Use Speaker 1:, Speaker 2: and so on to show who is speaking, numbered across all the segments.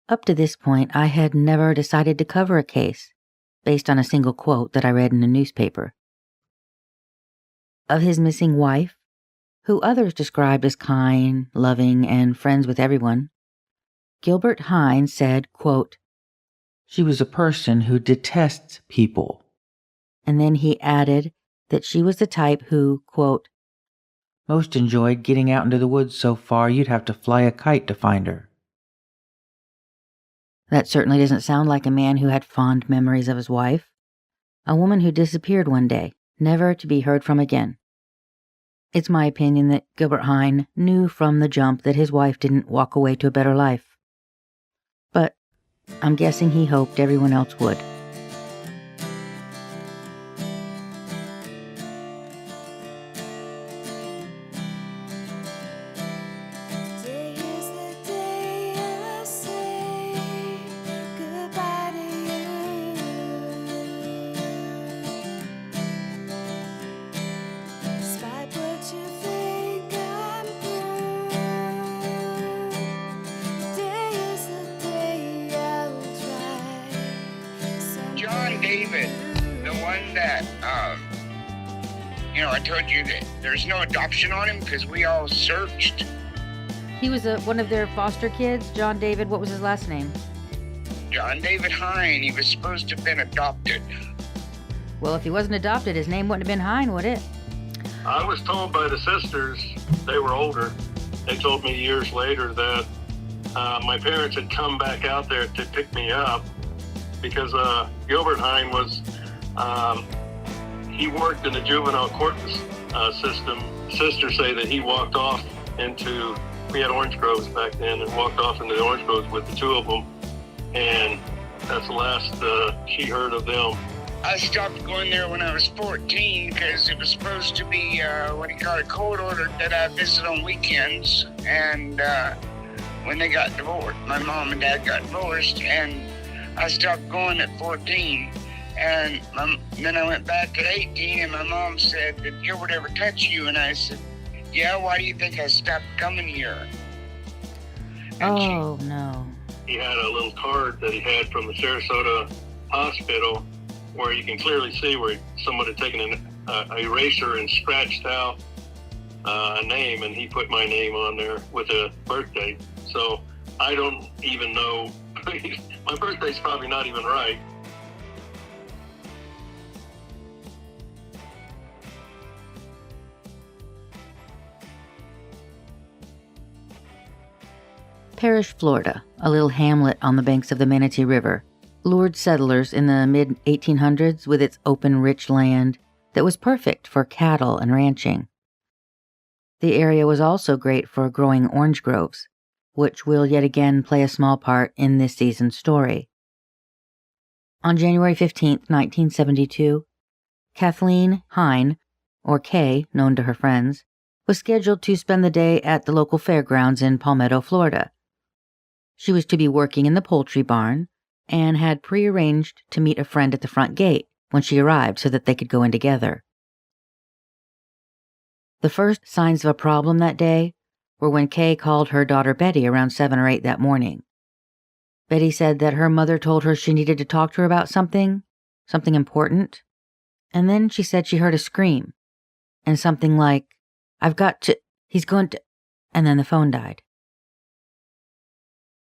Speaker 1: Up to this point, I had never decided to cover a case based on a single quote that I read in a newspaper. Of his missing wife, who others described as kind, loving, and friends with everyone, Gilbert Hine said, quote,
Speaker 2: "She was a person who detests people."
Speaker 1: And then he added that she was the type who, quote,
Speaker 2: "most enjoyed getting out into the woods so far you'd have to fly a kite to find her."
Speaker 1: That certainly doesn't sound like a man who had fond memories of his wife. A woman who disappeared one day, never to be heard from again. It's my opinion that Gilbert Hine knew from the jump that his wife didn't walk away to a better life. But I'm guessing he hoped everyone else would.
Speaker 3: John David, the one that, I told you that there's no adoption on him because we all searched.
Speaker 1: He was one of their foster kids, John David. What was his last name?
Speaker 3: John David Hine. He was supposed to have been adopted.
Speaker 1: Well, if he wasn't adopted, his name wouldn't have been Hine, would it?
Speaker 4: I was told by the sisters, they were older, they told me years later that my parents had come back out there to pick me up because Gilbert Hine was, he worked in the juvenile court system. Sisters say that he walked off into, we had orange groves back then, and walked off into the orange groves with the two of them, and that's the last she heard of them.
Speaker 3: I stopped going there when I was 14 because it was supposed to be, a court order that I visit on weekends. And when they got divorced, my mom and dad got divorced, and I stopped going at 14. And then I went back at 18, and my mom said, "Did Gilbert ever touch you?" And I said, "Yeah, why do you think I stopped coming here?"
Speaker 1: And no.
Speaker 4: He had a little card that he had from the Sarasota hospital where you can clearly see where someone had taken an eraser and scratched out a name, and he put my name on there with a birthday. So I don't even know. My birthday's probably not even right.
Speaker 1: Parrish, Florida, a little hamlet on the banks of the Manatee River, lured settlers in the mid-1800s with its open, rich land that was perfect for cattle and ranching. The area was also great for growing orange groves, which will yet again play a small part in this season's story. On January 15, 1972, Kathaleen Hine, or Kay, known to her friends, was scheduled to spend the day at the local fairgrounds in Palmetto, Florida. She was to be working in the poultry barn and had prearranged to meet a friend at the front gate when she arrived so that they could go in together. The first signs of a problem that day were when Kay called her daughter Betty around 7 or 8 that morning. Betty said that her mother told her she needed to talk to her about something important, and then she said she heard a scream, and something like, "I've got to, he's going to," and then the phone died.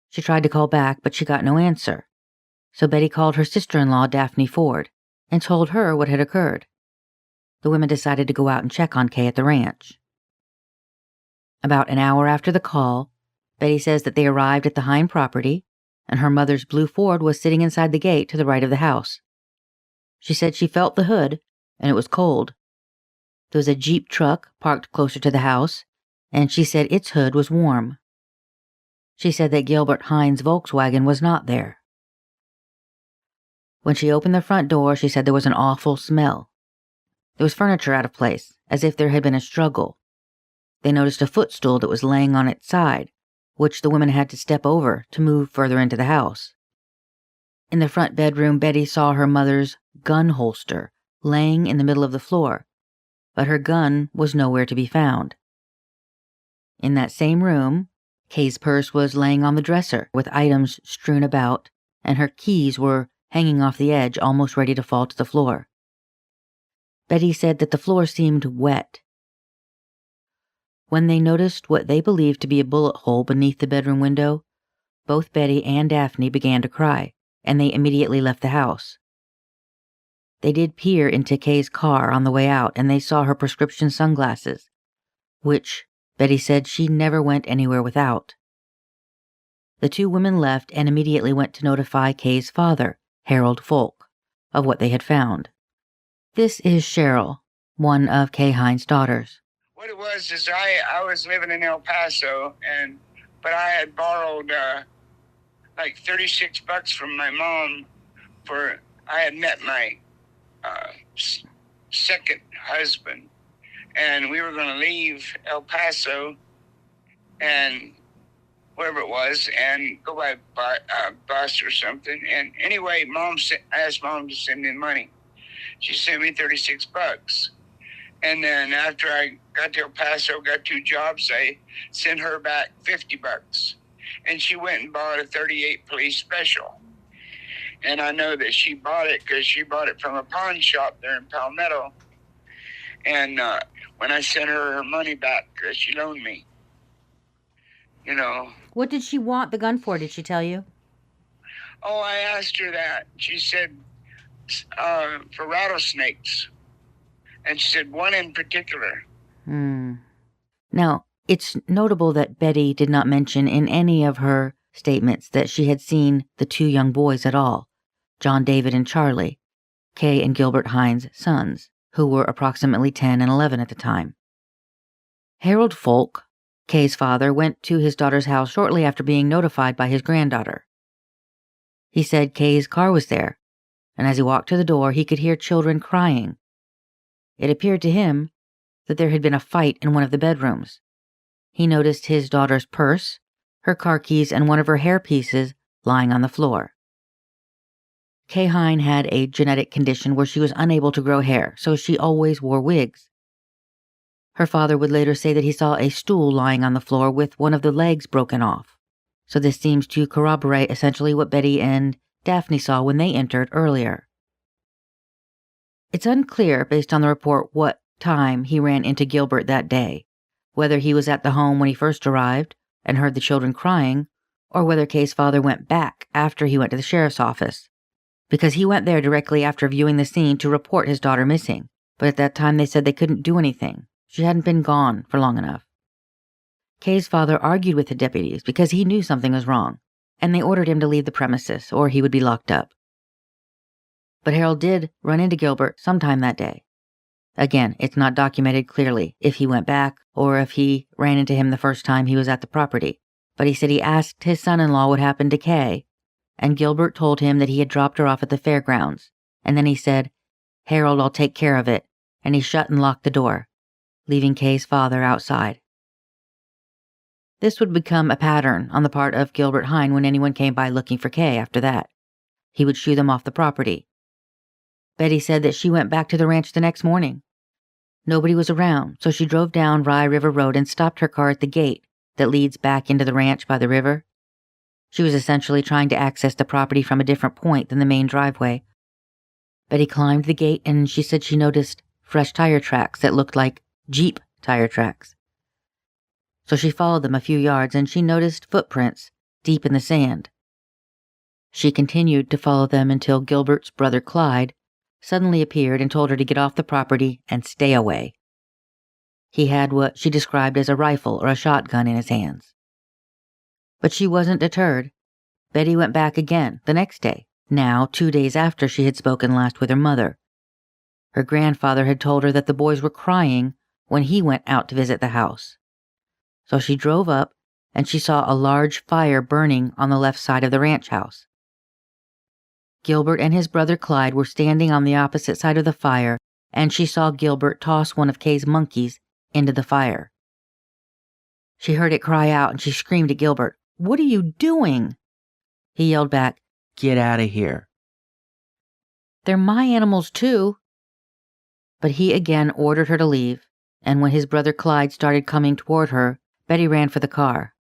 Speaker 1: She tried to call back, but she got no answer, so Betty called her sister-in-law, Daphne Ford, and told her what had occurred. The women decided to go out and check on Kay at the ranch. About an hour after the call, Betty says that they arrived at the Hine property, and her mother's blue Ford was sitting inside the gate to the right of the house. She said she felt the hood, and it was cold. There was a Jeep truck parked closer to the house, and she said its hood was warm. She said that Gilbert Hine's Volkswagen was not there. When she opened the front door, she said there was an awful smell. There was furniture out of place, as if there had been a struggle. They noticed a footstool that was laying on its side, which the women had to step over to move further into the house. In the front bedroom, Betty saw her mother's gun holster laying in the middle of the floor, but her gun was nowhere to be found. In that same room, Kay's purse was laying on the dresser with items strewn about, and her keys were hanging off the edge, almost ready to fall to the floor. Betty said that the floor seemed wet. When they noticed what they believed to be a bullet hole beneath the bedroom window, both Betty and Daphne began to cry, and they immediately left the house. They did peer into Kay's car on the way out, and they saw her prescription sunglasses, which Betty said she never went anywhere without. The two women left and immediately went to notify Kay's father, Harold Folk, of what they had found. This is Cheryl, one of Kay Hine's daughters.
Speaker 3: What it was is I was living in El Paso, but I had borrowed like $36 from my mom I had met my second husband, and we were going to leave El Paso and wherever it was and go by bus or something. And anyway, I asked Mom to send me money. She sent me $36. And then after I got to El Paso, got 2 jobs, I sent her back $50. And she went and bought a 38 police special. And I know that she bought it because she bought it from a pawn shop there in Palmetto. And when I sent her money back, she loaned me,
Speaker 1: What did she want the gun for, did she tell you?
Speaker 3: Oh, I asked her that. She said, for rattlesnakes. And she said, one in particular.
Speaker 1: Now, it's notable that Betty did not mention in any of her statements that she had seen the 2 young boys at all, John David and Charlie, Kay and Gilbert Hine's sons, who were approximately 10 and 11 at the time. Harold Folk, Kay's father, went to his daughter's house shortly after being notified by his granddaughter. He said Kay's car was there, and as he walked to the door, he could hear children crying. It appeared to him that there had been a fight in one of the bedrooms. He noticed his daughter's purse, her car keys, and one of her hair pieces lying on the floor. Kay Hine had a genetic condition where she was unable to grow hair, so she always wore wigs. Her father would later say that he saw a stool lying on the floor with one of the legs broken off. So this seems to corroborate essentially what Betty and Daphne saw when they entered earlier. It's unclear, based on the report, what time he ran into Gilbert that day, whether he was at the home when he first arrived and heard the children crying, or whether Kay's father went back after he went to the sheriff's office, because he went there directly after viewing the scene to report his daughter missing, but at that time they said they couldn't do anything. She hadn't been gone for long enough. Kay's father argued with the deputies because he knew something was wrong, and they ordered him to leave the premises or he would be locked up. But Harold did run into Gilbert sometime that day. Again, it's not documented clearly if he went back or if he ran into him the first time he was at the property, but he said he asked his son-in-law what happened to Kay, and Gilbert told him that he had dropped her off at the fairgrounds, and then he said, "Harold, I'll take care of it," and he shut and locked the door, leaving Kay's father outside. This would become a pattern on the part of Gilbert Hine when anyone came by looking for Kay after that. He would shoo them off the property. Betty said that she went back to the ranch the next morning. Nobody was around, so she drove down Rye River Road and stopped her car at the gate that leads back into the ranch by the river. She was essentially trying to access the property from a different point than the main driveway. Betty climbed the gate and she said she noticed fresh tire tracks that looked like Jeep tire tracks. So she followed them a few yards and she noticed footprints deep in the sand. She continued to follow them until Gilbert's brother Clyde suddenly appeared and told her to get off the property and stay away. He had what she described as a rifle or a shotgun in his hands. But she wasn't deterred. Betty went back again the next day, now 2 days after she had spoken last with her mother. Her grandfather had told her that the boys were crying when he went out to visit the house. So she drove up and she saw a large fire burning on the left side of the ranch house. Gilbert and his brother Clyde were standing on the opposite side of the fire, and she saw Gilbert toss one of Kay's monkeys into the fire. She heard it cry out and she screamed at Gilbert, "What are you doing?" He yelled back,
Speaker 2: "Get out of here."
Speaker 1: "They're my animals too." But he again ordered her to leave, and when his brother Clyde started coming toward her, Betty ran for the car.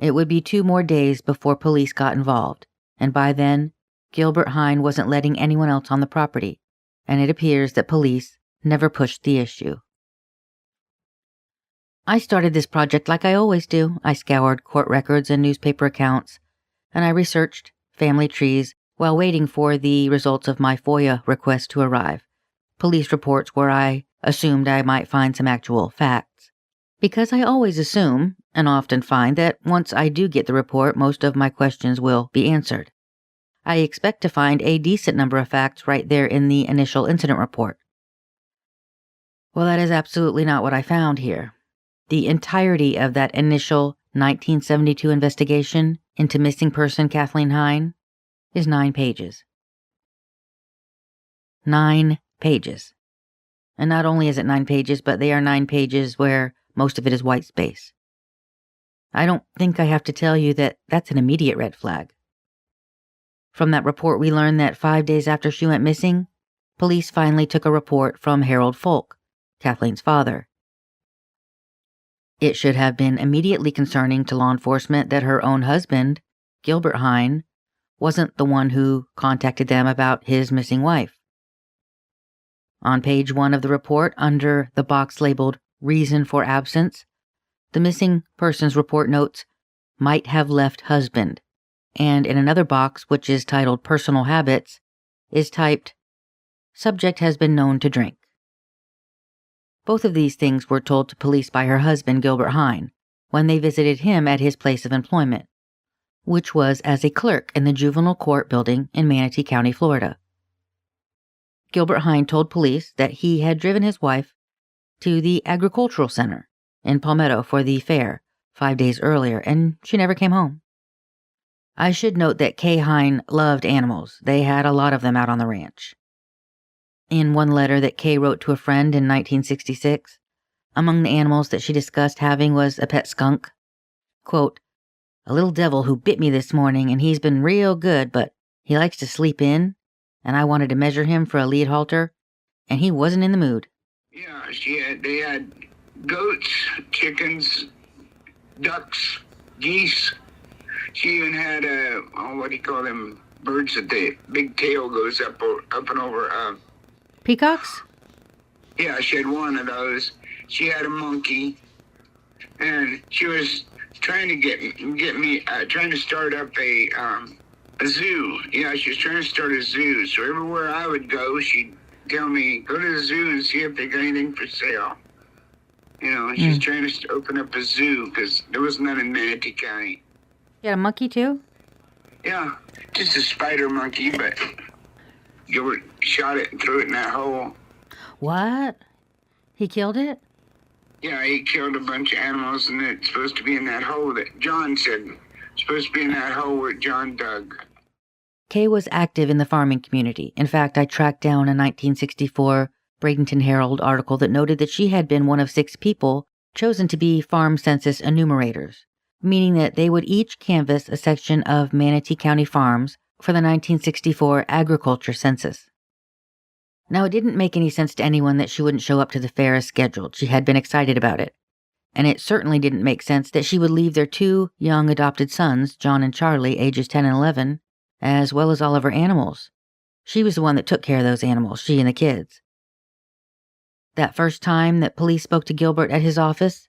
Speaker 1: It would be 2 more days before police got involved, and by then, Gilbert Hine wasn't letting anyone else on the property, and it appears that police never pushed the issue. I started this project like I always do. I scoured court records and newspaper accounts, and I researched family trees while waiting for the results of my FOIA request to arrive, police reports where I assumed I might find some actual facts. Because I always assume, and often find, that once I do get the report, most of my questions will be answered. I expect to find a decent number of facts right there in the initial incident report. Well, that is absolutely not what I found here. The entirety of that initial 1972 investigation into missing person Kathaleen Hine is 9 pages. 9 pages. And not only is it 9 pages, but they are 9 pages where most of it is white space. I don't think I have to tell you that that's an immediate red flag. From that report, we learned that 5 days after she went missing, police finally took a report from Harold Folk, Kathaleen's father. It should have been immediately concerning to law enforcement that her own husband, Gilbert Hine, wasn't the one who contacted them about his missing wife. On page 1 of the report, under the box labeled Reason for Absence, the missing persons report notes, might have left husband, and in another box, which is titled Personal Habits, is typed, Subject has been known to drink. Both of these things were told to police by her husband, Gilbert Hine, when they visited him at his place of employment, which was as a clerk in the juvenile court building in Manatee County, Florida. Gilbert Hine told police that he had driven his wife to the agricultural center in Palmetto for the fair 5 days earlier, and she never came home. I should note that Kay Hine loved animals. They had a lot of them out on the ranch. In one letter that Kay wrote to a friend in 1966, among the animals that she discussed having was a pet skunk. Quote, "A little devil who bit me this morning, and he's been real good, but he likes to sleep in, and I wanted to measure him for a lead halter, and he wasn't in the mood."
Speaker 3: Yeah, they had goats, chickens, ducks, geese. She even had what do you call them, birds that the big tail goes up and over.
Speaker 1: Peacocks?
Speaker 3: Yeah, she had one of those. She had a monkey, and she was trying to get me trying to start up a zoo. Yeah, she was trying to start a zoo. So everywhere I would go, she'd tell me, go to the zoo and see if they got anything for sale. You know, she's trying to open up a zoo because there was none in Manatee County.
Speaker 1: You had a monkey too?
Speaker 3: Yeah, just a spider monkey, but Gilbert shot it and threw it in that hole.
Speaker 1: What? He killed it?
Speaker 3: Yeah, he killed a bunch of animals, and it's supposed to be in that hole that John said. It's supposed to be in that hole where John dug.
Speaker 1: Kay was active in the farming community. In fact, I tracked down a 1964 Bradenton Herald article that noted that she had been one of 6 people chosen to be farm census enumerators, meaning that they would each canvass a section of Manatee County farms for the 1964 agriculture census. Now, it didn't make any sense to anyone that she wouldn't show up to the fair as scheduled. She had been excited about it. And it certainly didn't make sense that she would leave their 2 young adopted sons, John and Charlie, ages 10 and 11, as well as all of her animals. She was the one that took care of those animals, she and the kids. That first time that police spoke to Gilbert at his office,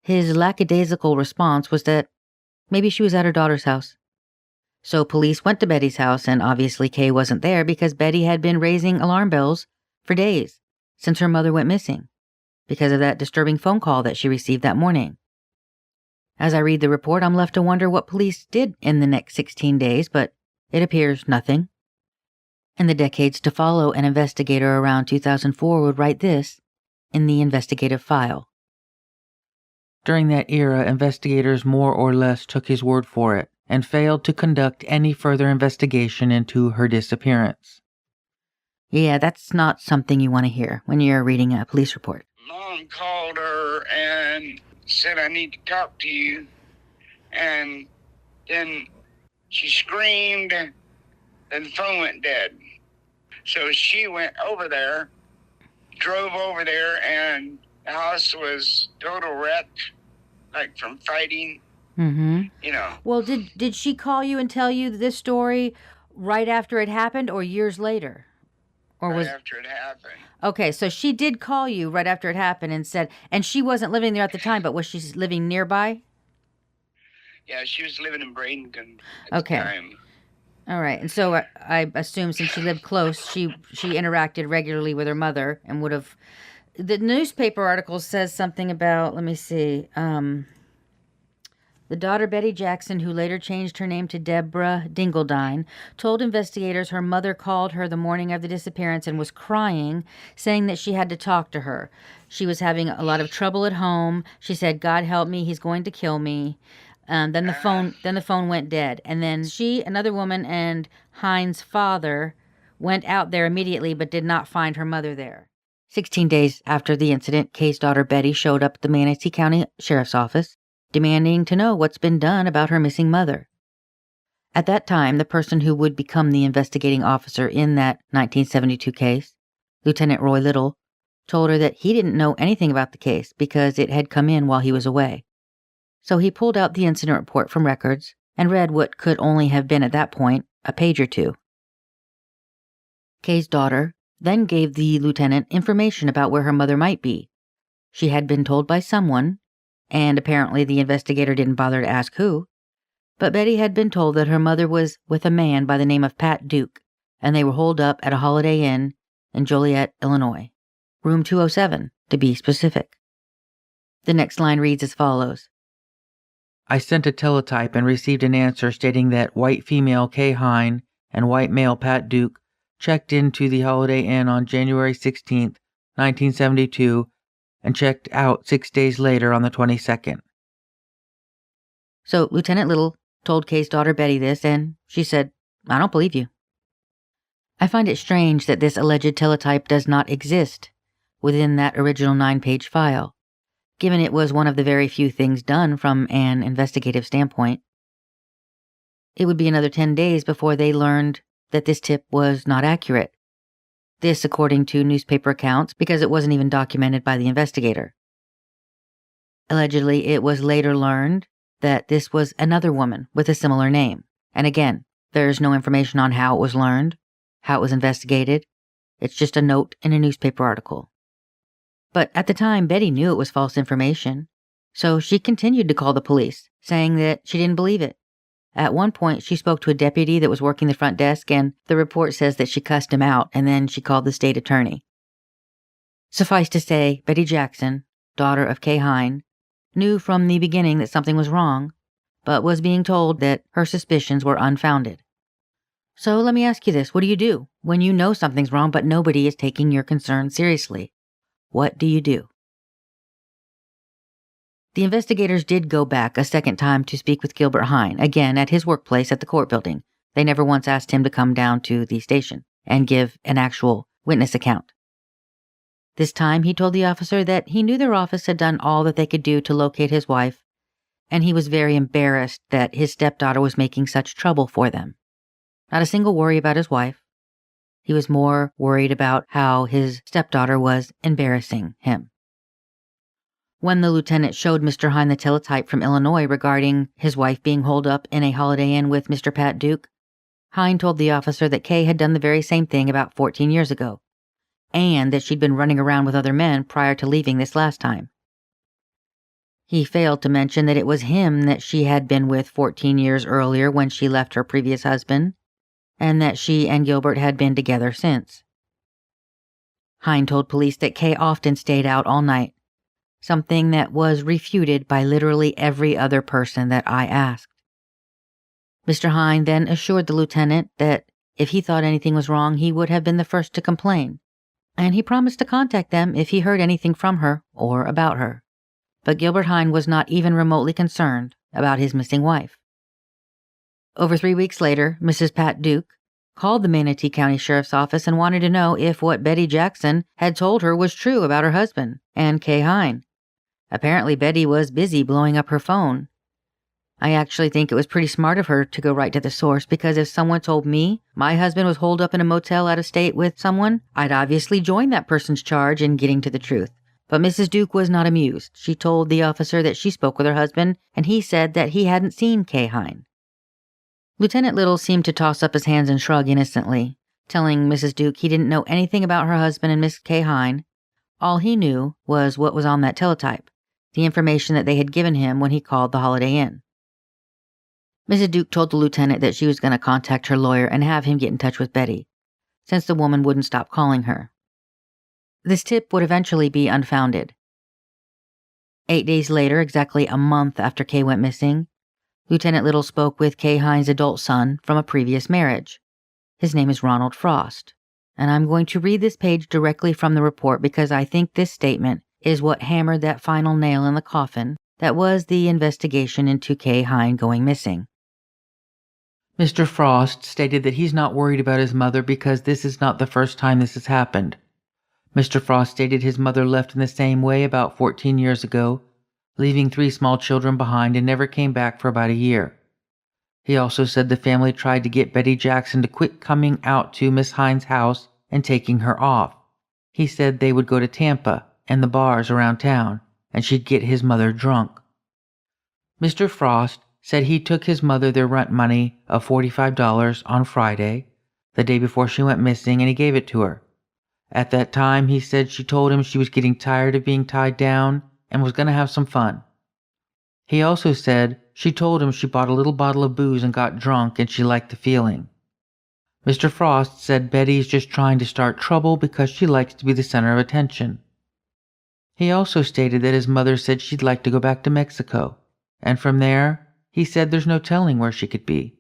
Speaker 1: his lackadaisical response was that maybe she was at her daughter's house. So police went to Betty's house, and obviously Kay wasn't there because Betty had been raising alarm bells for days since her mother went missing because of that disturbing phone call that she received that morning. As I read the report, I'm left to wonder what police did in the next 16 days, but it appears nothing. In the decades to follow, an investigator around 2004 would write this in the investigative file.
Speaker 2: During that era, investigators more or less took his word for it and failed to conduct any further investigation into her disappearance.
Speaker 1: Yeah, that's not something you want to hear when you're reading a police report.
Speaker 3: Mom called her and said, I need to talk to you. And then she screamed, and the phone went dead. So she went over there, drove over there, and the house was total wreck, like from fighting.
Speaker 1: Mm-hmm.
Speaker 3: You know,
Speaker 1: Well, did she call you and tell you this story right after it happened or years later? Or
Speaker 3: right
Speaker 1: was
Speaker 3: after it happened.
Speaker 1: Okay, so she did call you right after it happened and said, and she wasn't living there at the time, but was she living nearby?
Speaker 3: Yeah, she was living in Bradenton at
Speaker 1: Okay.
Speaker 3: the time.
Speaker 1: All right. And so I assume since she lived close, she interacted regularly with her mother and would have. The newspaper article says something about, let me see, the daughter Betty Jackson, who later changed her name to Deborah Dingledine, told investigators her mother called her the morning of the disappearance and was crying, saying that she had to talk to her. She was having a lot of trouble at home. She said, "God help me, he's going to kill me." Then the phone went dead, and then she, another woman, and Hine's father went out there immediately, but did not find her mother there. 16 days after the incident, Kay's daughter Betty showed up at the Manatee County Sheriff's Office, demanding to know what's been done about her missing mother. At that time, the person who would become the investigating officer in that 1972 case, Lieutenant Roy Little, told her that he didn't know anything about the case because it had come in while he was away. So he pulled out the incident report from records and read what could only have been at that point a page or two. Kay's daughter then gave the lieutenant information about where her mother might be. She had been told by someone, and apparently the investigator didn't bother to ask who, but Betty had been told that her mother was with a man by the name of Pat Duke, and they were holed up at a Holiday Inn in Joliet, Illinois. Room 207, to be specific. The next line reads as follows.
Speaker 2: I sent a teletype and received an answer stating that white female Kay Hine and white male Pat Duke checked into the Holiday Inn on January 16, 1972, and checked out 6 days later on the 22nd.
Speaker 1: So Lieutenant Little told Kay's daughter Betty this, and she said, "I don't believe you." I find it strange that this alleged teletype does not exist within that original 9-page file, given it was one of the very few things done from an investigative standpoint. It would be another 10 days before they learned that this tip was not accurate. This, according to newspaper accounts, because it wasn't even documented by the investigator. Allegedly, it was later learned that this was another woman with a similar name. And again, there's no information on how it was learned, how it was investigated. It's just a note in a newspaper article. But at the time, Betty knew it was false information, so she continued to call the police, saying that she didn't believe it. At one point, she spoke to a deputy that was working the front desk, and the report says that she cussed him out, and then she called the state attorney. Suffice to say, Betty Jackson, daughter of Kay Hine, knew from the beginning that something was wrong, but was being told that her suspicions were unfounded. So let me ask you this, what do you do when you know something's wrong but nobody is taking your concern seriously? What do you do? The investigators did go back a second time to speak with Gilbert Hine, again at his workplace at the court building. They never once asked him to come down to the station and give an actual witness account. This time he told the officer that he knew their office had done all that they could do to locate his wife, and he was very embarrassed that his stepdaughter was making such trouble for them. Not a single worry about his wife. He was more worried about how his stepdaughter was embarrassing him. When the lieutenant showed Mr. Hine the teletype from Illinois regarding his wife being holed up in a Holiday Inn with Mr. Pat Duke, Hine told the officer that Kay had done the very same thing about 14 years ago, and that she'd been running around with other men prior to leaving this last time. He failed to mention that it was him that she had been with 14 years earlier when she left her previous husband, and that she and Gilbert had been together since. Hine told police that Kay often stayed out all night, something that was refuted by literally every other person that I asked. Mr. Hine then assured the lieutenant that if he thought anything was wrong, he would have been the first to complain, and he promised to contact them if he heard anything from her or about her. But Gilbert Hine was not even remotely concerned about his missing wife. Over 3 weeks later, Mrs. Pat Duke called the Manatee County Sheriff's Office and wanted to know if what Betty Jackson had told her was true about her husband and Kay Hine. Apparently, Betty was busy blowing up her phone. I actually think it was pretty smart of her to go right to the source, because if someone told me my husband was holed up in a motel out of state with someone, I'd obviously join that person's charge in getting to the truth. But Mrs. Duke was not amused. She told the officer that she spoke with her husband, and he said that he hadn't seen Kay Hine. Lieutenant Little seemed to toss up his hands and shrug innocently, telling Mrs. Duke he didn't know anything about her husband and Miss Kay Hine. All he knew was what was on that teletype, the information that they had given him when he called the Holiday Inn. Mrs. Duke told the lieutenant that she was going to contact her lawyer and have him get in touch with Betty, since the woman wouldn't stop calling her. This tip would eventually be unfounded. 8 days later, exactly a month after Kay went missing, Lieutenant Little spoke with Kay Hine's adult son from a previous marriage. His name is Ronald Frost, and I'm going to read this page directly from the report because I think this statement is what hammered that final nail in the coffin that was the investigation into Kay Hine going missing.
Speaker 2: Mr. Frost stated that he's not worried about his mother because this is not the first time this has happened. Mr. Frost stated his mother left in the same way about 14 years ago, leaving 3 small children behind and never came back for about a year. He also said the family tried to get Betty Jackson to quit coming out to Miss Hine's house and taking her off. He said they would go to Tampa and the bars around town, and she'd get his mother drunk. Mr. Frost said he took his mother their rent money of $45 on Friday, the day before she went missing, and he gave it to her. At that time, he said she told him she was getting tired of being tied down and was going to have some fun. He also said she told him she bought a little bottle of booze and got drunk and she liked the feeling. Mr. Frost said Betty's just trying to start trouble because she likes to be the center of attention. He also stated that his mother said she'd like to go back to Mexico, and from there, he said there's no telling where she could be.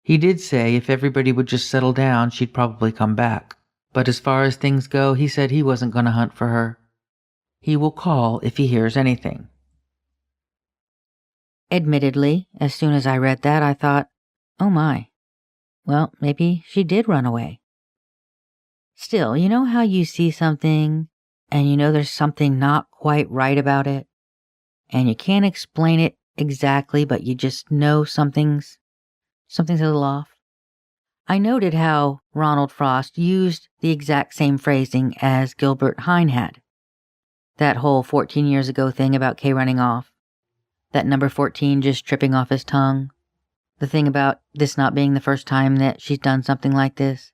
Speaker 2: He did say if everybody would just settle down, she'd probably come back. But as far as things go, he said he wasn't going to hunt for her. He will call if he hears anything.
Speaker 1: Admittedly, as soon as I read that, I thought, oh my, well, maybe she did run away. Still, you know how you see something, and you know there's something not quite right about it, and you can't explain it exactly, but you just know something's a little off? I noted how Ronald Frost used the exact same phrasing as Gilbert Hine had. That whole 14 years ago thing about Kay running off. That number 14 just tripping off his tongue. The thing about this not being the first time that she's done something like this.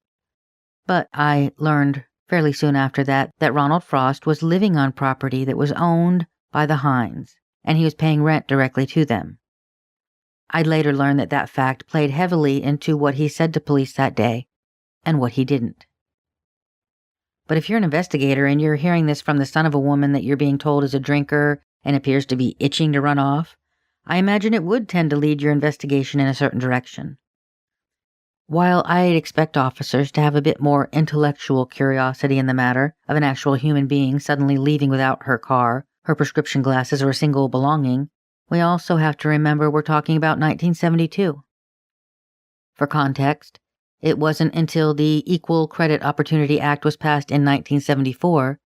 Speaker 1: But I learned fairly soon after that Ronald Frost was living on property that was owned by the Hines, and he was paying rent directly to them. I'd later learn that fact played heavily into what he said to police that day, and what he didn't. But if you're an investigator and you're hearing this from the son of a woman that you're being told is a drinker and appears to be itching to run off, I imagine it would tend to lead your investigation in a certain direction. While I'd expect officers to have a bit more intellectual curiosity in the matter of an actual human being suddenly leaving without her car, her prescription glasses, or a single belonging, we also have to remember we're talking about 1972. For context, it wasn't until the Equal Credit Opportunity Act was passed in 1974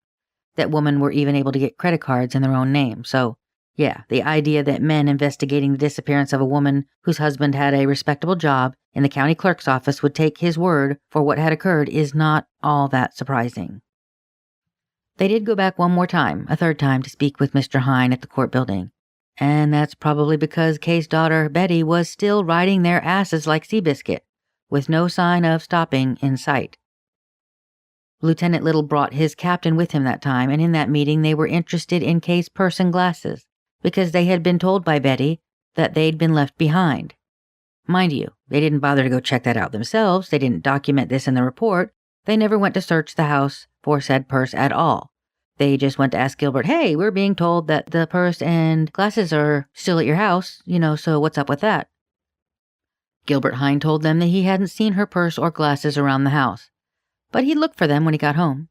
Speaker 1: that women were even able to get credit cards in their own name. So, yeah, the idea that men investigating the disappearance of a woman whose husband had a respectable job in the county clerk's office would take his word for what had occurred is not all that surprising. They did go back one more time, a third time, to speak with Mr. Hine at the court building. And that's probably because Kay's daughter, Betty, was still riding their asses like Seabiscuit, with no sign of stopping in sight. Lieutenant Little brought his captain with him that time, and in that meeting they were interested in Kay's purse and glasses, because they had been told by Betty that they'd been left behind. Mind you, they didn't bother to go check that out themselves, they didn't document this in the report, they never went to search the house for said purse at all. They just went to ask Gilbert, hey, we're being told that the purse and glasses are still at your house, so what's up with that? Gilbert Hine told them that he hadn't seen her purse or glasses around the house, but he'd look for them when he got home.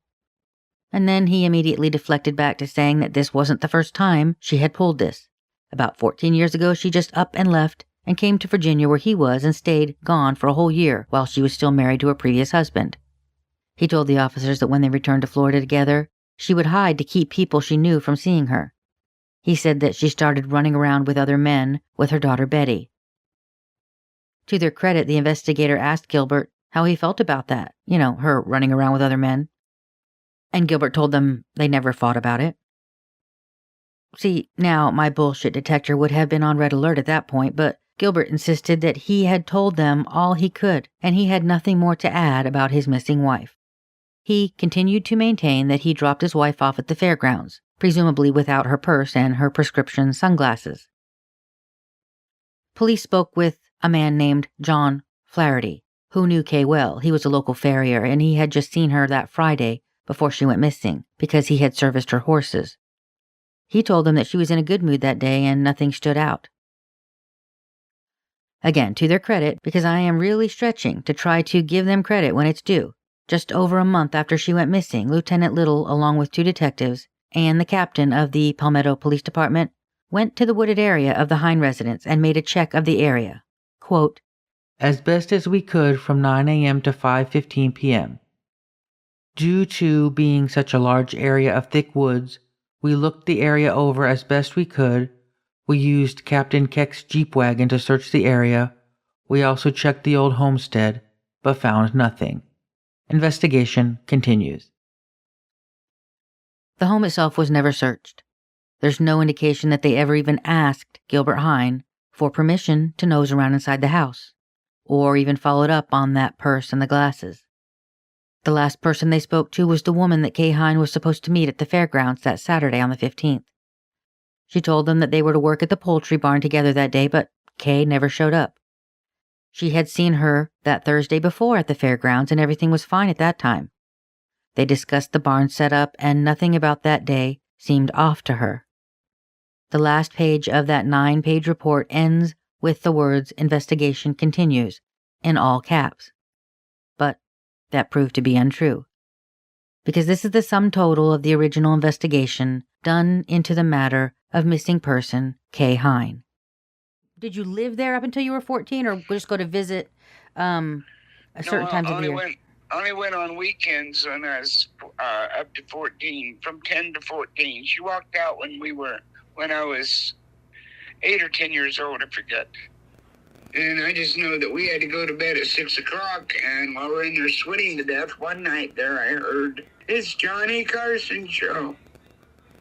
Speaker 1: And then he immediately deflected back to saying that this wasn't the first time she had pulled this. About 14 years ago, she just up and left and came to Virginia where he was and stayed gone for a whole year while she was still married to her previous husband. He told the officers that when they returned to Florida together, she would hide to keep people she knew from seeing her. He said that she started running around with other men with her daughter Betty. To their credit, the investigator asked Gilbert how he felt about that, her running around with other men. And Gilbert told them they never fought about it. See, now my bullshit detector would have been on red alert at that point, but Gilbert insisted that he had told them all he could, and he had nothing more to add about his missing wife. He continued to maintain that he dropped his wife off at the fairgrounds, presumably without her purse and her prescription sunglasses. Police spoke with a man named John Flaherty, who knew Kay well. He was a local farrier, and he had just seen her that Friday before she went missing, because he had serviced her horses. He told them that she was in a good mood that day and nothing stood out. Again, to their credit, because I am really stretching to try to give them credit when it's due, just over a month after she went missing, Lieutenant Little, along with 2 detectives, and the captain of the Palmetto Police Department, went to the wooded area of the Hine residence and made a check of the area. Quote,
Speaker 2: as best as we could from 9 a.m. to 5:15 p.m. Due to being such a large area of thick woods, we looked the area over as best we could. We used Captain Keck's Jeep wagon to search the area. We also checked the old homestead, but found nothing. Investigation continues.
Speaker 1: The home itself was never searched. There's no indication that they ever even asked Gilbert Hine for permission to nose around inside the house, or even followed up on that purse and the glasses. The last person they spoke to was the woman that Kay Hine was supposed to meet at the fairgrounds that Saturday on the 15th. She told them that they were to work at the poultry barn together that day, but Kay never showed up. She had seen her that Thursday before at the fairgrounds, and everything was fine at that time. They discussed the barn setup, and nothing about that day seemed off to her. The last page of that 9-page report ends with the words "Investigation continues" in all caps. But that proved to be untrue, because this is the sum total of the original investigation done into the matter of missing person Kay Hine. Did you live there up until you were 14, or just go to visit certain times of the year?
Speaker 3: Only went on weekends when I was up to 14, from 10 to 14. She walked out when I was 8 or 10 years old, I forget. And I just know that we had to go to bed at 6 o'clock, and while we're in there sweating to death, one night there I heard, "It's Johnny Carson show."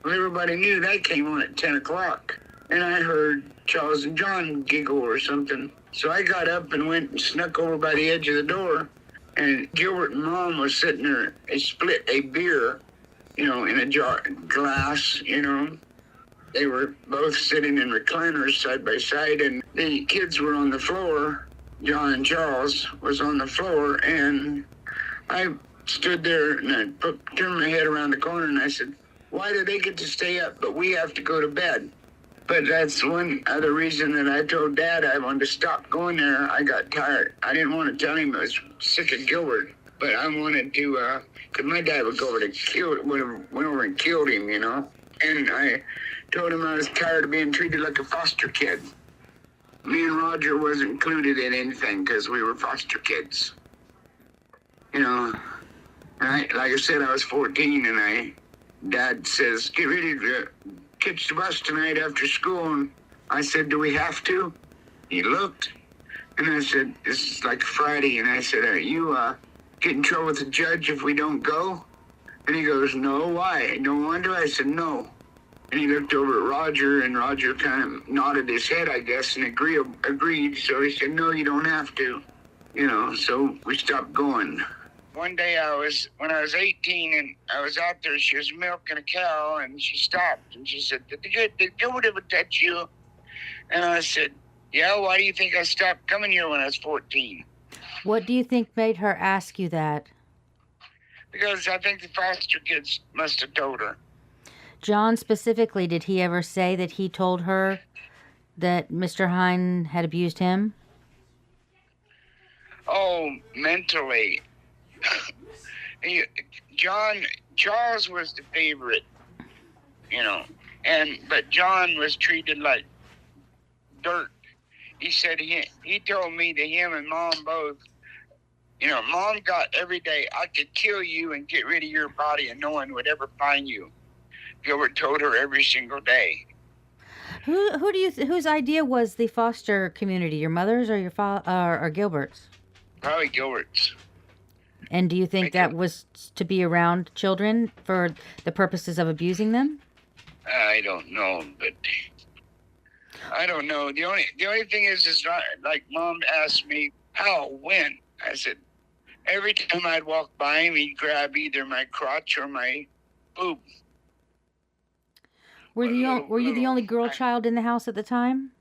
Speaker 3: Well, everybody knew that came on at 10 o'clock. And I heard Charles and John giggle or something. So I got up and went and snuck over by the edge of the door, and Gilbert and Mom was sitting there. They split a beer, in a glass. They were both sitting in recliners side by side, and the kids were on the floor. John and Charles was on the floor, and I stood there and I turned my head around the corner and I said, "Why do they get to stay up, but we have to go to bed?" But that's one other reason that I told Dad I wanted to stop going there. I got tired. I didn't want to tell him I was sick of Gilbert, but I wanted to, because my dad would go over to went over and killed him, And I told him I was tired of being treated like a foster kid. Me and Roger wasn't included in anything because we were foster kids. And like I said, I was 14, and Dad says, "Get ready to catch the bus tonight after school." And I said, "Do we have to?" He looked, and I said, "This is like Friday." And I said, "Are you get in trouble with the judge if we don't go?" And he goes, "No, why? Don't want to?" I said, "No." And he looked over at Roger, and Roger kind of nodded his head, I guess, and agreed. So he said, "No, you don't have to." So we stopped going. One day when I was 18, and I was out there, she was milking a cow, and she stopped, and she said, Did Gilbert ever touch you?" And I said, "Yeah, why do you think I stopped coming here when I was 14?
Speaker 1: What do you think made her ask you that?
Speaker 3: Because I think the foster kids must have told her.
Speaker 1: John specifically, did he ever say that he told her that Mr. Hine had abused him?
Speaker 3: Oh, mentally. Charles was the favorite, but John was treated like dirt. He said he told me to him and Mom both, Mom got every day, "I could kill you and get rid of your body and no one would ever find you." Gilbert told her every single day.
Speaker 1: Whose idea was the foster community? Your mother's or your or Gilbert's?
Speaker 3: Probably Gilbert's.
Speaker 1: And do you think that was to be around children for the purposes of abusing them?
Speaker 3: I don't know, but I don't know. The only thing is not, like Mom asked me, how, when? I said, every time I'd walk by him, he'd grab either my crotch or my boob.
Speaker 1: Were you the only girl child in the house at the time?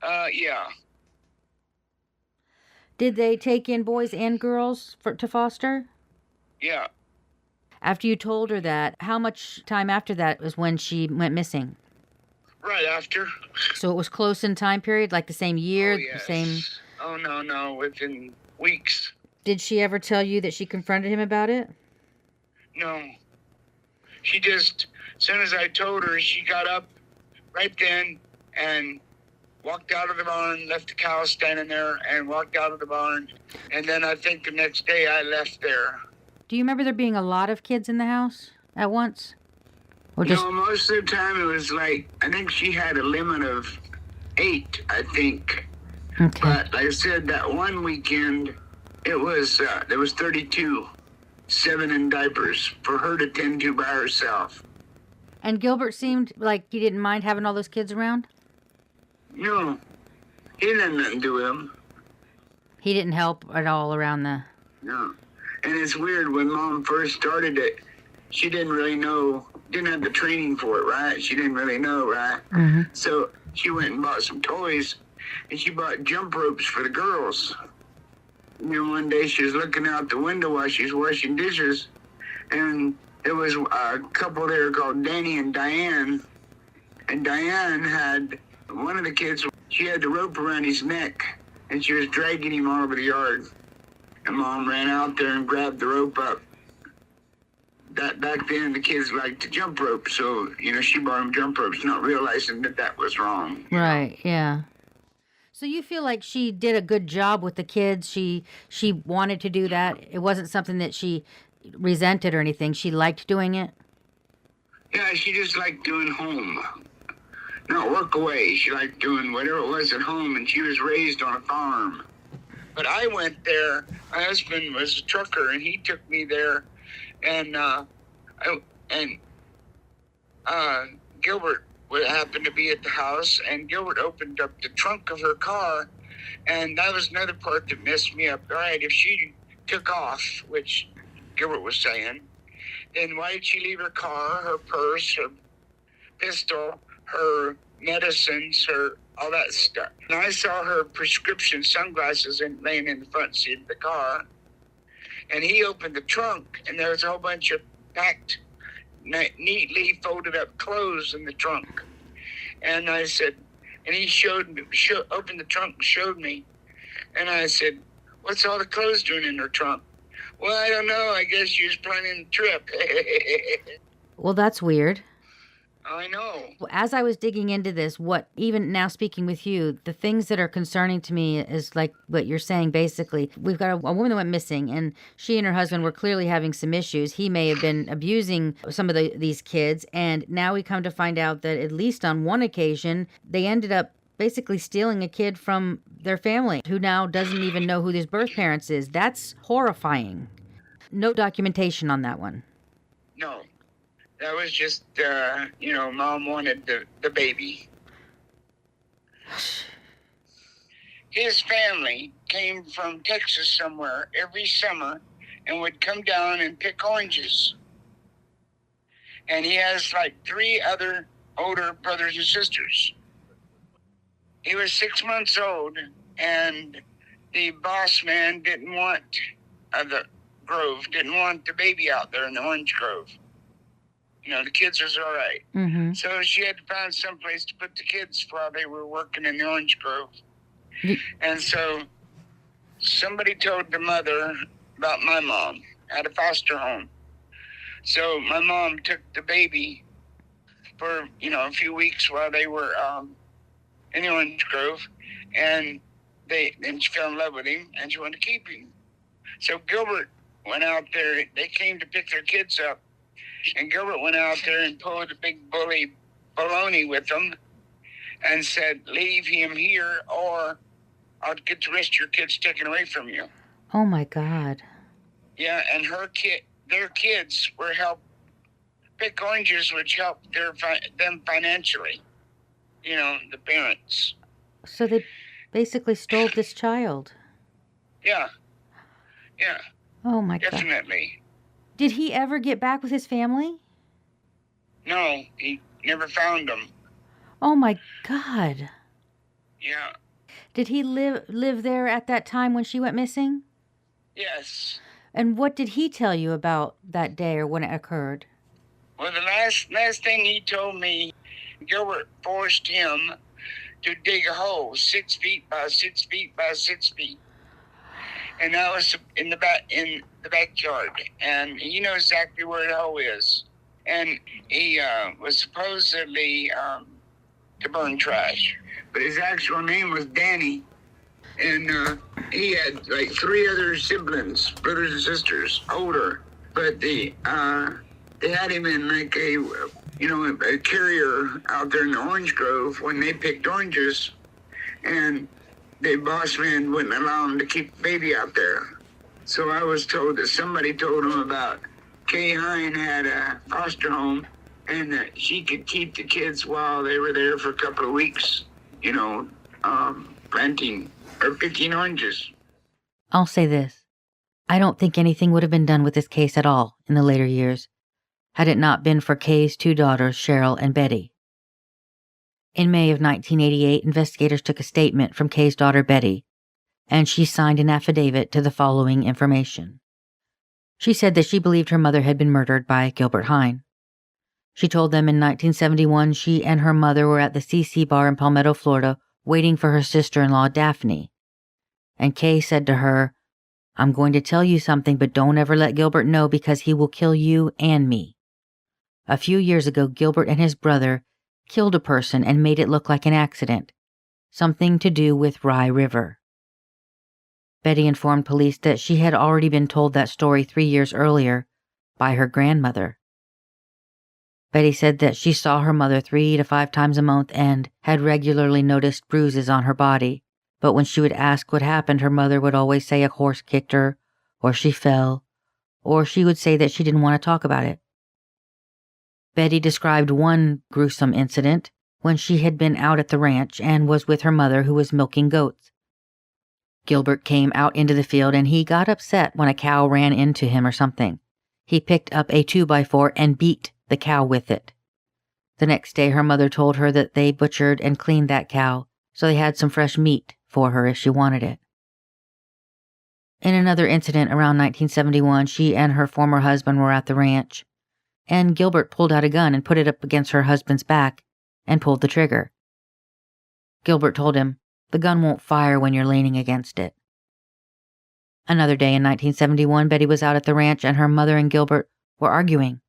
Speaker 3: Yeah.
Speaker 1: Did they take in boys and girls to foster?
Speaker 3: Yeah.
Speaker 1: After you told her that, how much time after that was when she went missing?
Speaker 3: Right after.
Speaker 1: So it was close in time period, like the same year,
Speaker 3: Oh, yes.
Speaker 1: the same...
Speaker 3: Oh, no, within weeks.
Speaker 1: Did she ever tell you that she confronted him about it?
Speaker 3: No. She just, as soon as I told her, she got up right then and walked out of the barn, left the cow standing there, and walked out of the barn. And then I think the next day I left there.
Speaker 1: Do you remember there being a lot of kids in the house at once? Or just...
Speaker 3: No, most of the time it was like, I think she had a limit of 8, I think.
Speaker 1: Okay.
Speaker 3: But like I said, that one weekend, it was, there was 32, 7 in diapers for her to tend to by herself.
Speaker 1: And Gilbert seemed like he didn't mind having all those kids around?
Speaker 3: No, he didn't have nothing to do with them.
Speaker 1: He didn't help at all around the...
Speaker 3: No. And it's weird, when Mom first started it, she didn't really know, didn't have the training for it, right? She didn't really know, right?
Speaker 1: Mm-hmm.
Speaker 3: So she went and bought some toys, and she bought jump ropes for the girls. You know, one day she was looking out the window while she was washing dishes, and there was a couple there called Danny and Diane. And Diane had, one of the kids, she had the rope around his neck, and she was dragging him all over the yard. And Mom ran out there and grabbed the rope up. That back then, the kids liked to jump rope, so, you know, she bought them jump ropes, not realizing that was wrong.
Speaker 1: Right, yeah. So you feel like she did a good job with the kids? She wanted to do that? It wasn't something that she resented or anything? She liked doing it?
Speaker 3: Yeah, she just liked doing home. Not work away. She liked doing whatever it was at home, and she was raised on a farm. But I went there. My husband was a trucker, and he took me there. And Gilbert happened to be at the house, and Gilbert opened up the trunk of her car, and that was another part that messed me up. All right, if she took off, which Gilbert was saying, then why did she leave her car, her purse, her pistol, her medicines, her all that stuff? And I saw her prescription sunglasses laying in the front seat of the car. And he opened the trunk, and there was a whole bunch of packed, neatly folded up clothes in the trunk. And I said, and he opened the trunk and showed me. And I said, what's all the clothes doing in her trunk? Well, I don't know. I guess she was planning a trip.
Speaker 1: Well, that's weird.
Speaker 3: I know.
Speaker 1: As I was digging into this, even now speaking with you, the things that are concerning to me is like what you're saying, basically. We've got a woman that went missing, and she and her husband were clearly having some issues. He may have been abusing some of these kids, and now we come to find out that at least on one occasion, they ended up basically stealing a kid from their family who now doesn't even know who his birth parents is. That's horrifying. No documentation on that one.
Speaker 3: No. That was just, Mom wanted the baby. His family came from Texas somewhere every summer and would come down and pick oranges. And he has like 3 other older brothers and sisters. He was 6 months old, and the boss man didn't want the baby out there in the orange grove. You know, the kids was all right.
Speaker 1: Mm-hmm.
Speaker 3: So she had to find some place to put the kids while they were working in the orange grove. And so somebody told the mother about my mom at a foster home. So my mom took the baby for, a few weeks while they were in the orange grove. And then she fell in love with him, and she wanted to keep him. So Gilbert went out there. They came to pick their kids up. And Gilbert went out there and pulled a big bully baloney with him and said, leave him here or I'll get the rest of your kids taken away from you.
Speaker 1: Oh, my God.
Speaker 3: Yeah, and their kids were pick oranges, which helped them financially. The parents.
Speaker 1: So they basically stole this child.
Speaker 3: Yeah,
Speaker 1: Oh, my God.
Speaker 3: definitely.
Speaker 1: Did he ever get back with his family?
Speaker 3: No, he never found them.
Speaker 1: Oh, my God.
Speaker 3: Yeah.
Speaker 1: Did he live there at that time when she went missing?
Speaker 3: Yes.
Speaker 1: And what did he tell you about that day or when it occurred?
Speaker 3: Well, the last thing he told me, Gilbert forced him to dig a hole 6 feet by 6 feet by 6 feet, and that was in the backyard. And he knows exactly where the hole is. And he was supposedly to burn trash, but his actual name was Danny. And he had like 3 other siblings, brothers and sisters, older. But they had him in like a carrier out there in the orange grove when they picked oranges, and the boss man wouldn't allow him to keep the baby out there. So I was told that somebody told him about Kay Hine had a foster home, and that she could keep the kids while they were there for a couple of weeks, planting or picking oranges.
Speaker 1: I'll say this. I don't think anything would have been done with this case at all in the later years, had it not been for Kay's 2 daughters, Cheryl and Betty. In May of 1988, investigators took a statement from Kay's daughter, Betty, and she signed an affidavit to the following information. She said that she believed her mother had been murdered by Gilbert Hine. She told them in 1971 she and her mother were at the CC bar in Palmetto, Florida, waiting for her sister-in-law, Daphne. And Kay said to her, "I'm going to tell you something, but don't ever let Gilbert know because he will kill you and me. A few years ago, Gilbert and his brother killed a person and made it look like an accident, something to do with Rye River." Betty informed police that she had already been told that story 3 years earlier by her grandmother. Betty said that she saw her mother 3 to 5 times a month and had regularly noticed bruises on her body, but when she would ask what happened, her mother would always say a horse kicked her, or she fell, or she would say that she didn't want to talk about it. Betty described one gruesome incident when she had been out at the ranch and was with her mother who was milking goats. Gilbert came out into the field and he got upset when a cow ran into him or something. He picked up a 2x4 and beat the cow with it. The next day her mother told her that they butchered and cleaned that cow, so they had some fresh meat for her if she wanted it. In another incident around 1971, she and her former husband were at the ranch, and Gilbert pulled out a gun and put it up against her husband's back and pulled the trigger. Gilbert told him, "The gun won't fire when you're leaning against it." Another day in 1971, Betty was out at the ranch and her mother and Gilbert were arguing.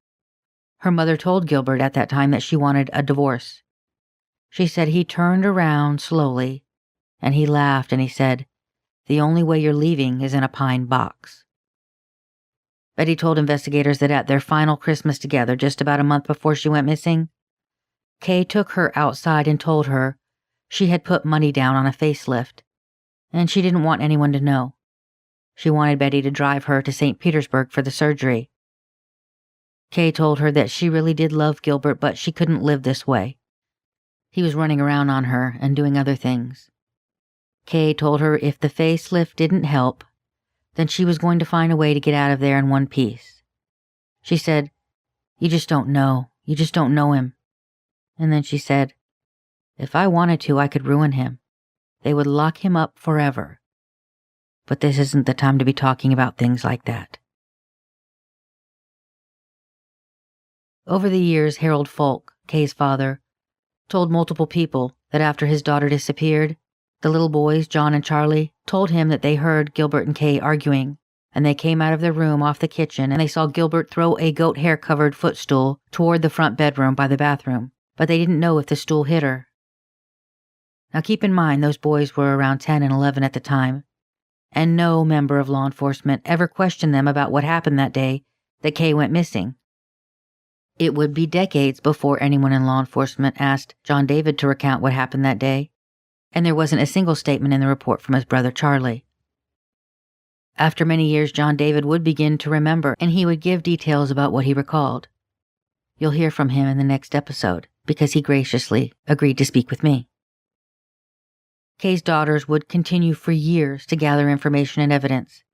Speaker 1: Her mother told Gilbert at that time that she wanted a divorce. She said he turned around slowly and he laughed and he said, "The only way you're leaving is in a pine box." Betty told investigators that at their final Christmas together, just about a month before she went missing, Kay took her outside and told her she had put money down on a facelift, and she didn't want anyone to know. She wanted Betty to drive her to St. Petersburg for the surgery. Kay told her that she really did love Gilbert, but she couldn't live this way. He was running around on her and doing other things. Kay told her if the facelift didn't help, then she was going to find a way to get out of there in one piece. She said, "You just don't know. You just don't know him." And then she said, "If I wanted to, I could ruin him. They would lock him up forever. But this isn't the time to be talking about things like that." Over the years, Harold Folk, Kay's father, told multiple people that after his daughter disappeared, the little boys, John and Charlie, told him that they heard Gilbert and Kay arguing, and they came out of their room off the kitchen and they saw Gilbert throw a goat hair-covered footstool toward the front bedroom by the bathroom, but they didn't know if the stool hit her. Now keep in mind those boys were around 10 and 11 at the time, and no member of law enforcement ever questioned them about what happened that day that Kay went missing. It would be decades before anyone in law enforcement asked John David to recount what happened that day, and there wasn't a single statement in the report from his brother Charlie. After many years, John David would begin to remember, and he would give details about what he recalled. You'll hear from him in the next episode, because he graciously agreed to speak with me. Kay's daughters would continue for years to gather information and evidence.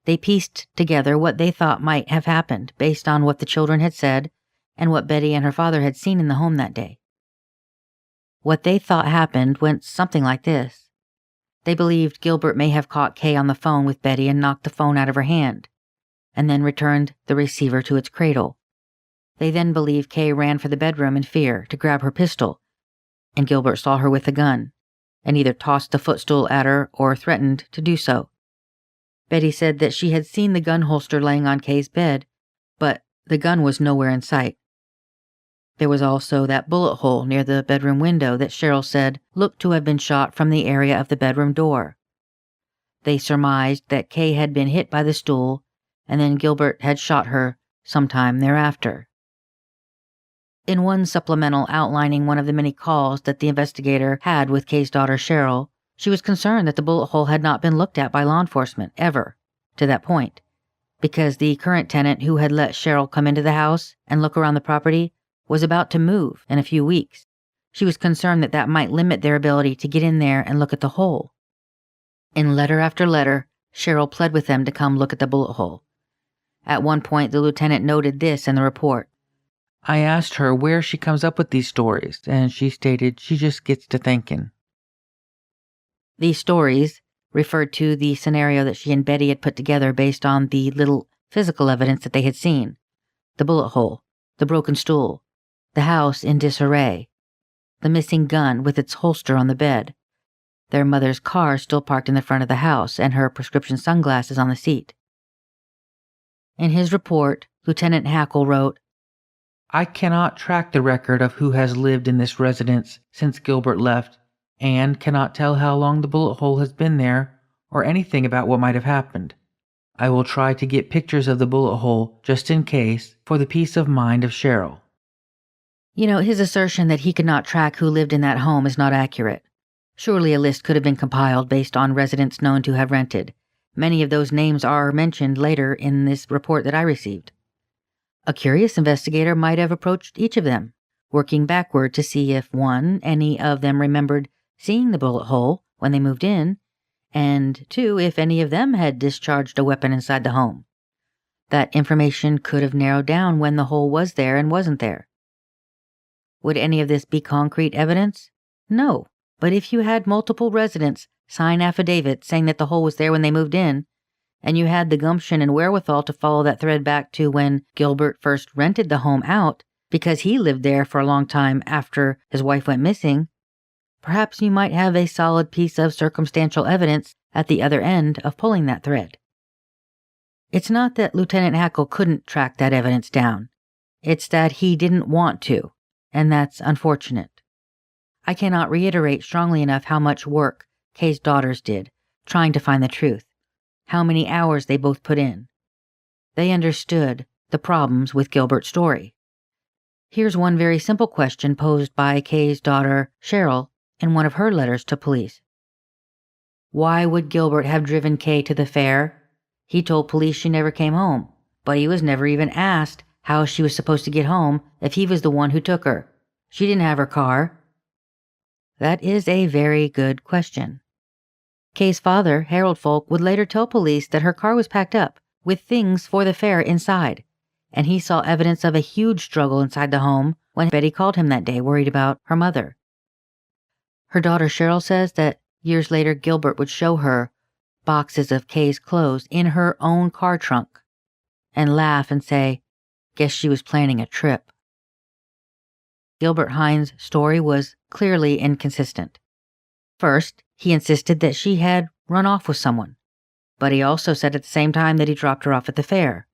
Speaker 1: They pieced together what they thought might have happened based on what the children had said and what Betty and her father had seen in the home that day. What they thought happened went something like this. They believed Gilbert may have caught Kay on the phone with Betty and knocked the phone out of her hand, and then returned the receiver to its cradle. They then believed Kay ran for the bedroom in fear to grab her pistol, and Gilbert saw her with the gun, and either tossed the footstool at her or threatened to do so. Betty said that she had seen the gun holster laying on Kay's bed, but the gun was nowhere in sight. There was also that bullet hole near the bedroom window that Cheryl said looked to have been shot from the area of the bedroom door. They surmised that Kay had been hit by the stool, and then Gilbert had shot her sometime thereafter. In one supplemental outlining one of the many calls that the investigator had with Kay's daughter Cheryl, she was concerned that the bullet hole had not been looked at by law enforcement ever to that point, because the current tenant who had let Cheryl come into the house and look around the property was about to move in a few weeks. She was concerned that that might limit their ability to get in there and look at the hole. In letter after letter, Cheryl pled with them to come look at the bullet hole. At one point, the lieutenant noted this in the report.
Speaker 2: I asked her where she comes up with these stories, and she stated she just gets to thinking.
Speaker 1: These stories referred to the scenario that she and Betty had put together based on the little physical evidence that they had seen. The bullet hole, the broken stool, the house in disarray, the missing gun with its holster on the bed, their mother's car still parked in the front of the house, and her prescription sunglasses on the seat. In his report, Lieutenant Hackle wrote,
Speaker 2: I cannot track the record of who has lived in this residence since Gilbert left, and cannot tell how long the bullet hole has been there or anything about what might have happened. I will try to get pictures of the bullet hole just in case, for the peace of mind of Cheryl.
Speaker 1: You know, his assertion that he could not track who lived in that home is not accurate. Surely a list could have been compiled based on residents known to have rented. Many of those names are mentioned later in this report that I received. A curious investigator might have approached each of them, working backward to see if, one, any of them remembered seeing the bullet hole when they moved in, and two, if any of them had discharged a weapon inside the home. That information could have narrowed down when the hole was there and wasn't there. Would any of this be concrete evidence? No, but if you had multiple residents sign affidavits saying that the hole was there when they moved in, and you had the gumption and wherewithal to follow that thread back to when Gilbert first rented the home out because he lived there for a long time after his wife went missing, perhaps you might have a solid piece of circumstantial evidence at the other end of pulling that thread. It's not that Lieutenant Hackle couldn't track that evidence down. It's that he didn't want to, and that's unfortunate. I cannot reiterate strongly enough how much work Kay's daughters did, trying to find the truth, how many hours they both put in. They understood the problems with Gilbert's story. Here's one very simple question posed by Kay's daughter, Cheryl, in one of her letters to police. Why would Gilbert have driven Kay to the fair? He told police she never came home, but he was never even asked how she was supposed to get home if he was the one who took her. She didn't have her car. That is a very good question. Kay's father, Harold Folk, would later tell police that her car was packed up with things for the fair inside, and he saw evidence of a huge struggle inside the home when Betty called him that day worried about her mother. Her daughter Cheryl says that years later Gilbert would show her boxes of Kay's clothes in her own car trunk and laugh and say, "Guess she was planning a trip." Gilbert Hine's story was clearly inconsistent. First, he insisted that she had run off with someone, but he also said at the same time that he dropped her off at the fair.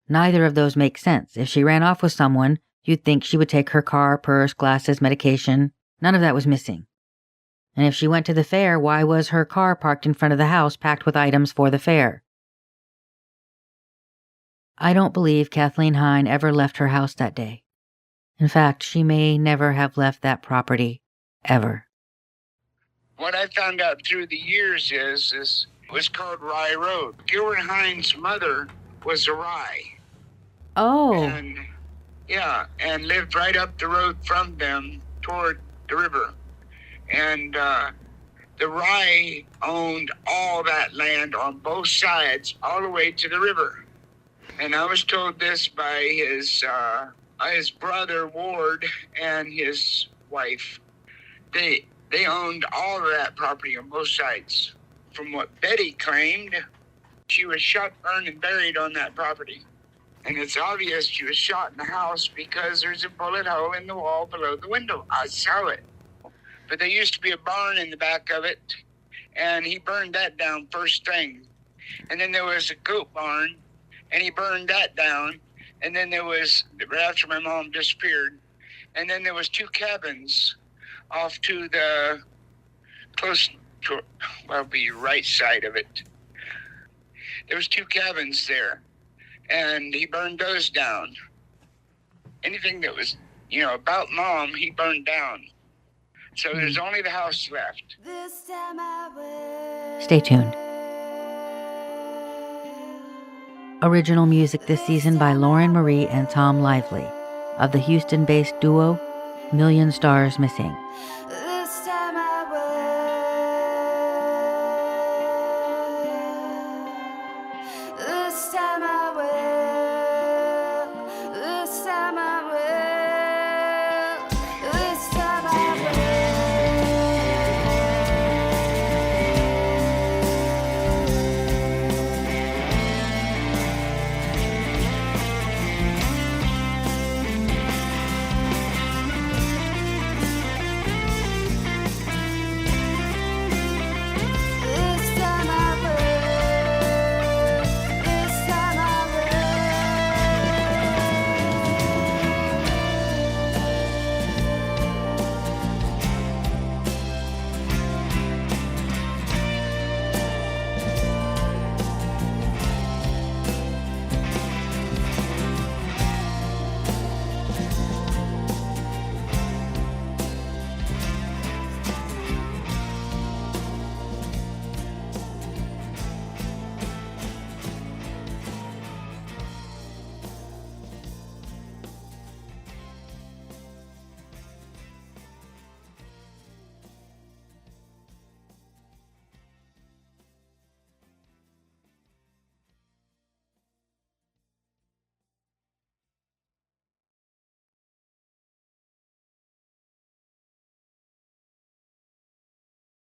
Speaker 1: Neither of those make sense. If she ran off with someone, you'd think she would take her car, purse, glasses, medication. None of that was missing. And if she went to the fair, why was her car parked in front of the house packed with items for the fair? I don't believe Kathleen Hine ever left her house that day. In fact, she may never have left that property, ever.
Speaker 3: What I found out through the years is It was called Rye Road. Gilbert Hine's mother was a Rye.
Speaker 1: Oh.
Speaker 3: And lived right up the road from them toward the river. And the Rye owned all that land on both sides, all the way to the river. And I was told this by his brother Ward and his wife. They owned all of that property on both sides. From what Betty claimed, she was shot, burned, and buried on that property. And it's obvious she was shot in the house because there's a bullet hole in the wall below the window. I saw it. But there used to be a barn in the back of it, and he burned that down first thing. And then there was a goat barn, and he burned that down. And then there was, after my mom disappeared, and then there was 2 cabins off to the close to, well, the right side of it. There was 2 cabins there, and he burned those down. Anything that was, about Mom, he burned down. So there's only the house left.
Speaker 1: Stay tuned. Original music this season by Lauren Marie and Tom Lively of the Houston-based duo Million Stars Missing.